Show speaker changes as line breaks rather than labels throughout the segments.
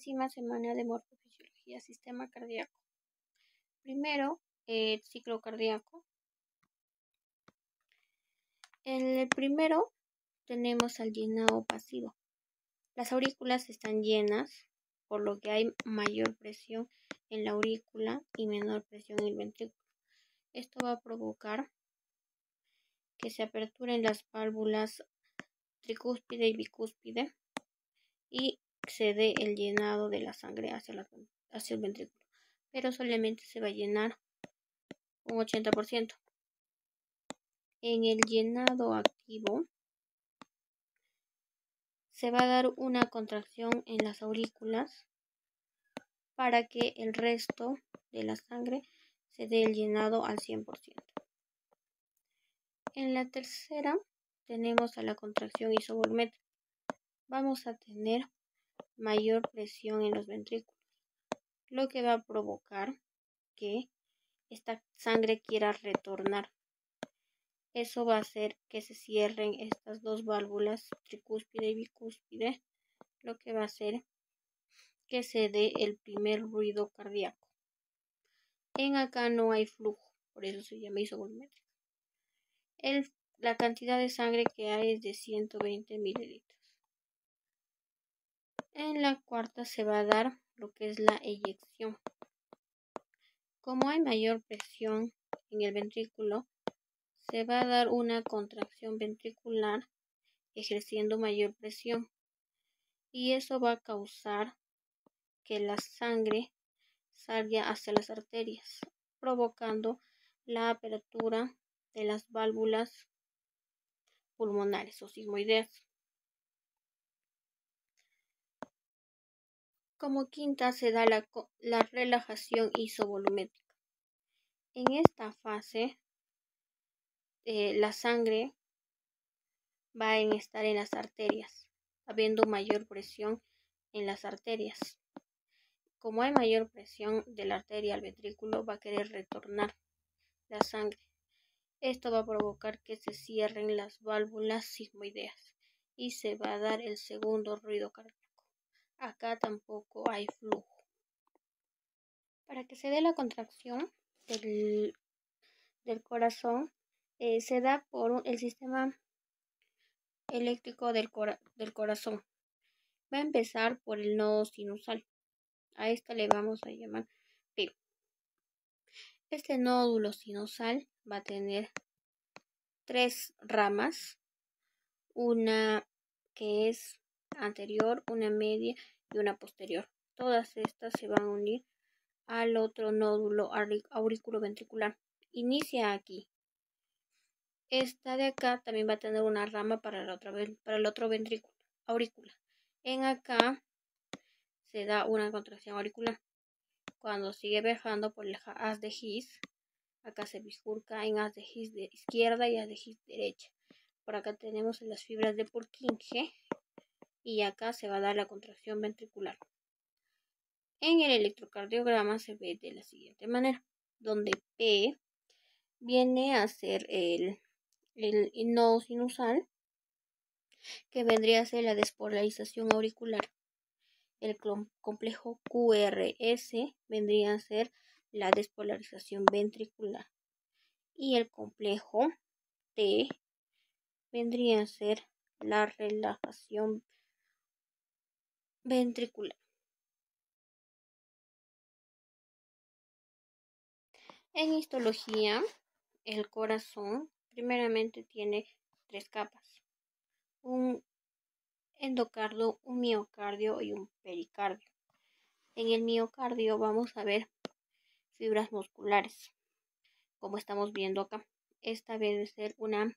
30ª semana de morfofisiología, sistema cardíaco. Primero, el ciclo cardíaco. En el primero tenemos al llenado pasivo. Las aurículas están llenas, por lo que hay mayor presión en la aurícula y menor presión en el ventrículo. Esto va a provocar que se aperturen las válvulas tricúspide y bicúspide y se dé el llenado de la sangre hacia el ventrículo, pero solamente se va a llenar un 80%. En el llenado activo se va a dar una contracción en las aurículas para que el resto de la sangre se dé el llenado al 100%. En la tercera tenemos a la contracción isovolumétrica. Vamos a tener mayor presión en los ventrículos, lo que va a provocar que esta sangre quiera retornar. Eso va a hacer que se cierren estas dos válvulas, tricúspide y bicúspide, lo que va a hacer que se dé el primer ruido cardíaco. En acá no hay flujo, por eso se llama isovolumétrica. La cantidad de sangre que hay es de 120 mililitros. En la cuarta se va a dar lo que es la eyección. Como hay mayor presión en el ventrículo, se va a dar una contracción ventricular ejerciendo mayor presión, y eso va a causar que la sangre salga hacia las arterias, provocando la apertura de las válvulas pulmonares o sigmoideas. Como quinta se da la relajación isovolumétrica. En esta fase la sangre va a estar en las arterias, habiendo mayor presión en las arterias. Como hay mayor presión de la arteria al ventrículo, va a querer retornar la sangre. Esto va a provocar que se cierren las válvulas sigmoideas y se va a dar el segundo ruido cardíaco. Acá tampoco hay flujo. Para que se dé la contracción del corazón, se da por el sistema eléctrico del corazón. Va a empezar por el nodo sinusal. A esta le vamos a llamar P. Este nódulo sinusal va a tener 3 ramas, una que es anterior, una media y una posterior. Todas estas se van a unir al otro nódulo auriculoventricular. Inicia aquí. Esta de acá también va a tener una rama para el otro ventrículo, aurícula. En acá se da una contracción auricular. Cuando sigue viajando por el haz de His, acá se bifurca en haz de His de izquierda y haz de His derecha. Por acá tenemos las fibras de Purkinje y acá se va a dar la contracción ventricular. En el electrocardiograma se ve de la siguiente manera, donde P viene a ser el nodo sinusal, que vendría a ser la despolarización auricular. El complejo QRS vendría a ser la despolarización ventricular. Y el complejo T vendría a ser la relajación ventricular. En histología, el corazón primeramente tiene 3 capas: un endocardio, un miocardio y un pericardio. En el miocardio vamos a ver fibras musculares, como estamos viendo acá. Esta debe ser una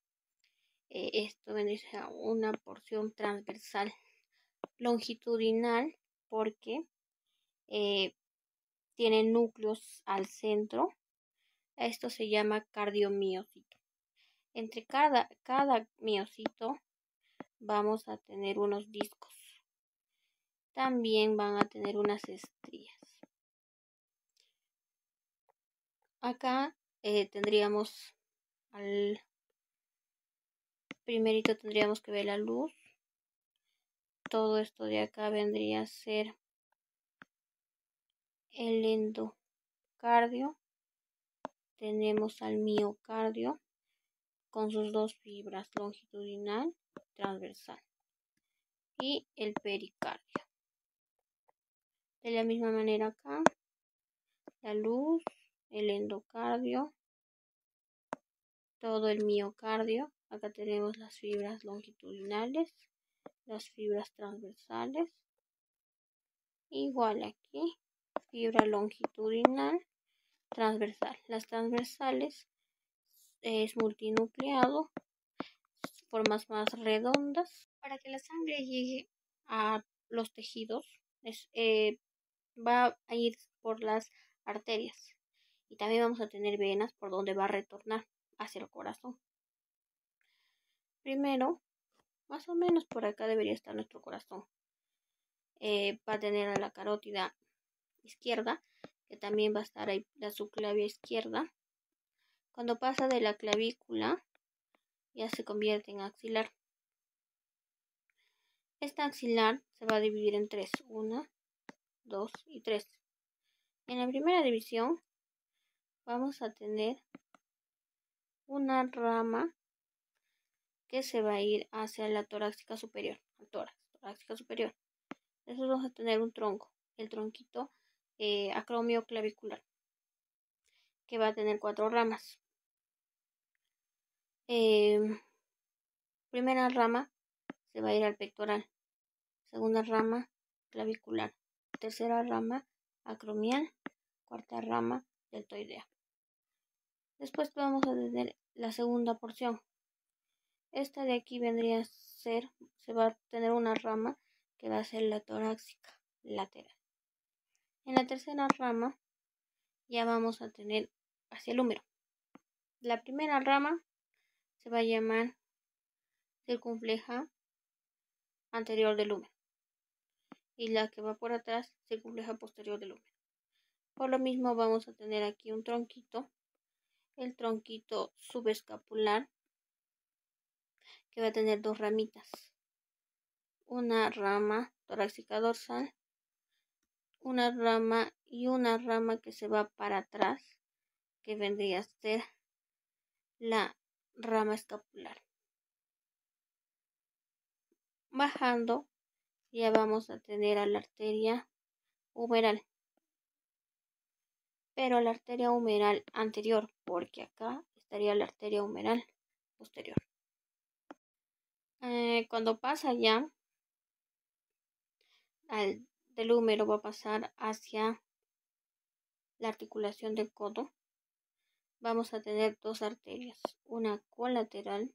porción transversal longitudinal, porque tiene núcleos al centro. Esto se llama cardiomiocito. Entre cada miocito vamos a tener unos discos. También van a tener unas estrías. Acá tendríamos al primerito tendríamos que ver la luz. Todo esto de acá vendría a ser el endocardio, tenemos al miocardio con sus dos fibras, longitudinal y transversal, y el pericardio. De la misma manera acá, la luz, el endocardio, todo el miocardio. Acá tenemos las fibras longitudinales, las fibras transversales. Igual aquí, fibra longitudinal, transversal. Las transversales es multinucleado, formas más redondas. Para que la sangre llegue a los tejidos, va a ir por las arterias. Y también vamos a tener venas por donde va a retornar hacia el corazón. Primero, más o menos por acá debería estar nuestro corazón. Va a tener a la carótida izquierda, que también va a estar ahí la subclavia izquierda. Cuando pasa de la clavícula, ya se convierte en axilar. Esta axilar se va a dividir en tres: 1, 2 y 3. En la primera división vamos a tener una rama que se va a ir hacia la torácica superior, torácica superior. Después vamos a tener un tronco, el tronquito acromio clavicular, que va a tener 4 ramas. Primera rama se va a ir al pectoral, segunda rama clavicular, tercera rama acromial, cuarta rama deltoidea. Después vamos a tener la segunda porción. Esta de aquí vendría a ser, se va a tener una rama que va a ser la torácica lateral. En la tercera rama ya vamos a tener hacia el húmero. La primera rama se va a llamar circunfleja anterior del húmero y la que va por atrás circunfleja posterior del húmero. Por lo mismo vamos a tener aquí un tronquito, el tronquito subescapular, que va a tener 2 ramitas, una rama torácica dorsal, una rama y una rama que se va para atrás, que vendría a ser la rama escapular. Bajando ya vamos a tener a la arteria humeral, pero la arteria humeral anterior, porque acá estaría la arteria humeral posterior. Cuando pasa ya del húmero, va a pasar hacia la articulación del codo. Vamos a tener 2 arterias, una colateral,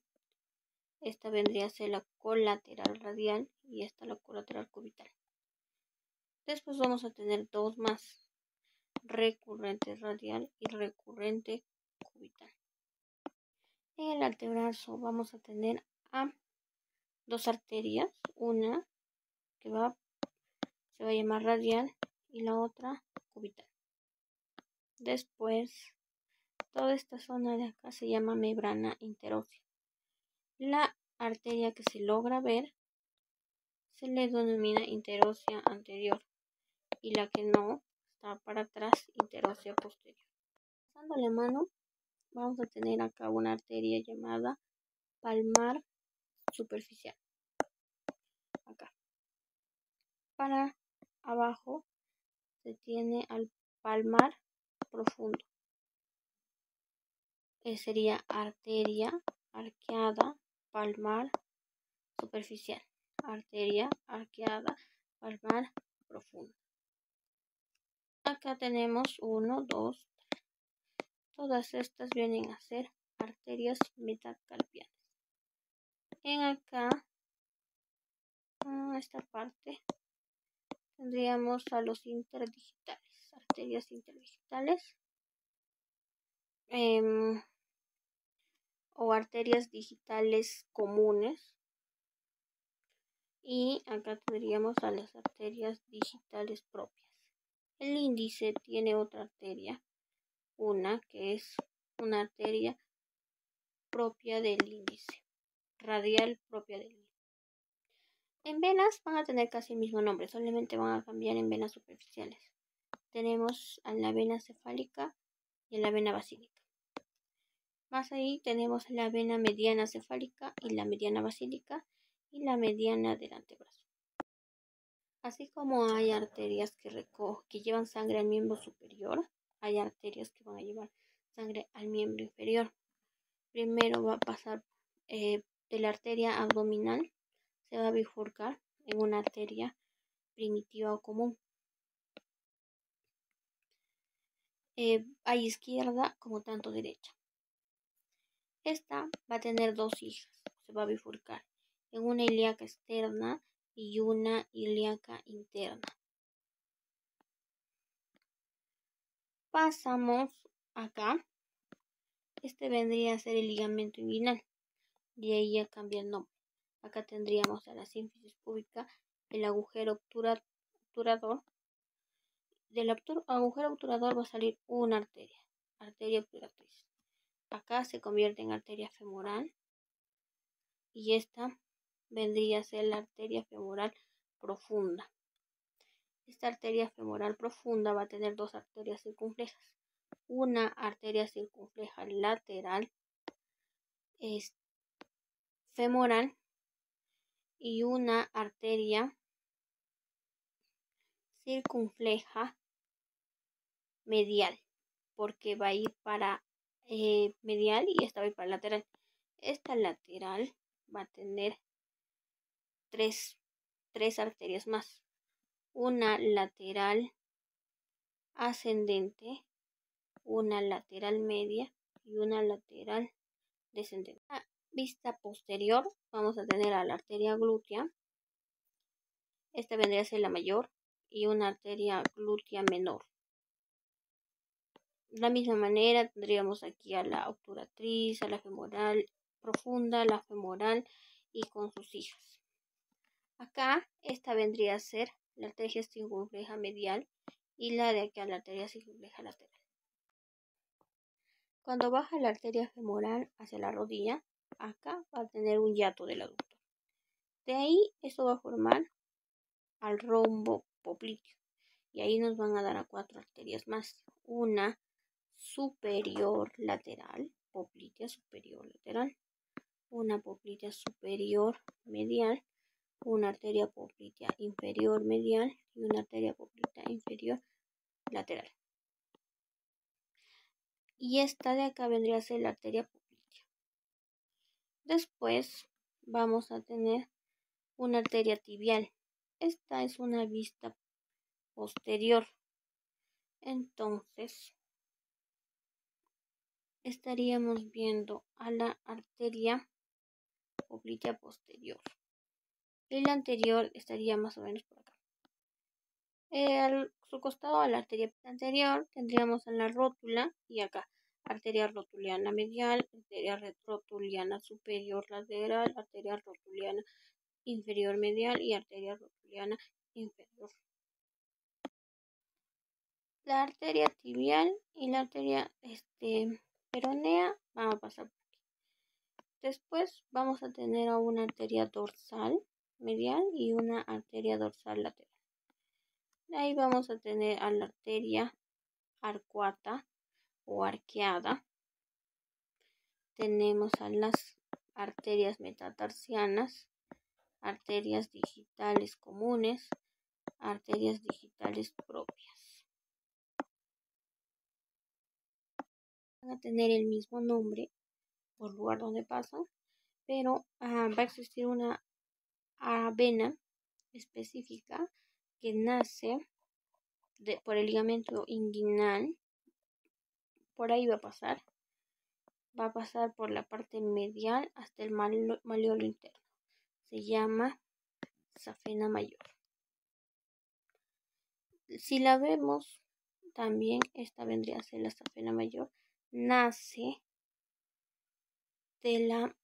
esta vendría a ser la colateral radial y esta la colateral cubital. Después vamos a tener 2 más, recurrente radial y recurrente cubital. En el antebrazo vamos a tener a 2 arterias, una que se va a llamar radial y la otra cubital. Después, toda esta zona de acá se llama membrana interósea. La arteria que se logra ver se le denomina interósea anterior y la que no está para atrás, interósea posterior. Pasando la mano, vamos a tener acá una arteria llamada palmar superficial. Acá. Para abajo se tiene al palmar profundo. Sería arteria arqueada palmar superficial. Arteria arqueada palmar profunda. Acá tenemos 1, 2, 3. Todas estas vienen a ser arterias metacarpianas. En acá, esta parte, tendríamos a los interdigitales, arterias interdigitales o arterias digitales comunes. Y acá tendríamos a las arterias digitales propias. El índice tiene otra arteria, una que es una arteria propia del índice, radial propia del índice. En venas van a tener casi el mismo nombre, solamente van a cambiar en venas superficiales. tenemos a la vena cefálica y a la vena basílica. Más ahí tenemos la vena mediana cefálica y la mediana basílica y la mediana del antebrazo. Así como hay arterias que llevan sangre al miembro superior, hay arterias que van a llevar sangre al miembro inferior. Primero va a pasar de la arteria abdominal, se va a bifurcar en una arteria primitiva o común. Hay izquierda como tanto derecha. Esta va a tener dos hijas, se va a bifurcar en una ilíaca externa y una ilíaca interna. Pasamos acá. Este vendría a ser el ligamento inguinal. De ahí ya cambia el nombre. Acá tendríamos a la sínfisis púbica, el agujero obturador. Del agujero obturador va a salir una arteria obturatriz. Acá se convierte en arteria femoral y esta vendría a ser la arteria femoral profunda. Esta arteria femoral profunda va a tener dos arterias circunflejas. Una arteria circunfleja lateral femoral y una arteria circunfleja medial, porque va a ir para medial y esta va a ir para lateral. Esta lateral va a tener tres arterias más. Una lateral ascendente, una lateral media y una lateral descendente. A vista posterior vamos a tener a la arteria glútea. Esta vendría a ser la mayor y una arteria glútea menor. De la misma manera tendríamos aquí a la obturatriz, a la femoral profunda, la femoral y con sus hijas. Acá esta vendría a ser la arteria circunfleja medial y la de acá la arteria circunfleja lateral. Cuando baja la arteria femoral hacia la rodilla, acá va a tener un hiato del aductor. De ahí esto va a formar al rombo popliteo y ahí nos van a dar a cuatro arterias más. Una superior lateral, poplitea superior lateral, una poplitea superior medial, una arteria poplitea inferior medial y una arteria poplitea inferior lateral. Y esta de acá vendría a ser la arteria poplitea. Después vamos a tener una arteria tibial. Esta es una vista posterior. Entonces estaríamos viendo a la arteria poplitea posterior. Y la anterior estaría más o menos por acá. A su costado a la arteria anterior tendríamos a la rótula y acá arteria rotuliana medial, arteria rotuliana superior lateral, arteria rotuliana inferior medial y arteria rotuliana inferior. La arteria tibial y la arteria peronea van a pasar por aquí. Después vamos a tener a una arteria dorsal medial y una arteria dorsal lateral. De ahí vamos a tener a la arteria arcuata o arqueada. Tenemos a las arterias metatarsianas, arterias digitales comunes, arterias digitales propias. Van a tener el mismo nombre por lugar donde pasan, pero va a existir una vena específica que nace por el ligamento inguinal. Por ahí va a pasar por la parte medial hasta el maleolo interno. Se llama safena mayor. Si la vemos, también esta vendría a ser la safena mayor. Nace de la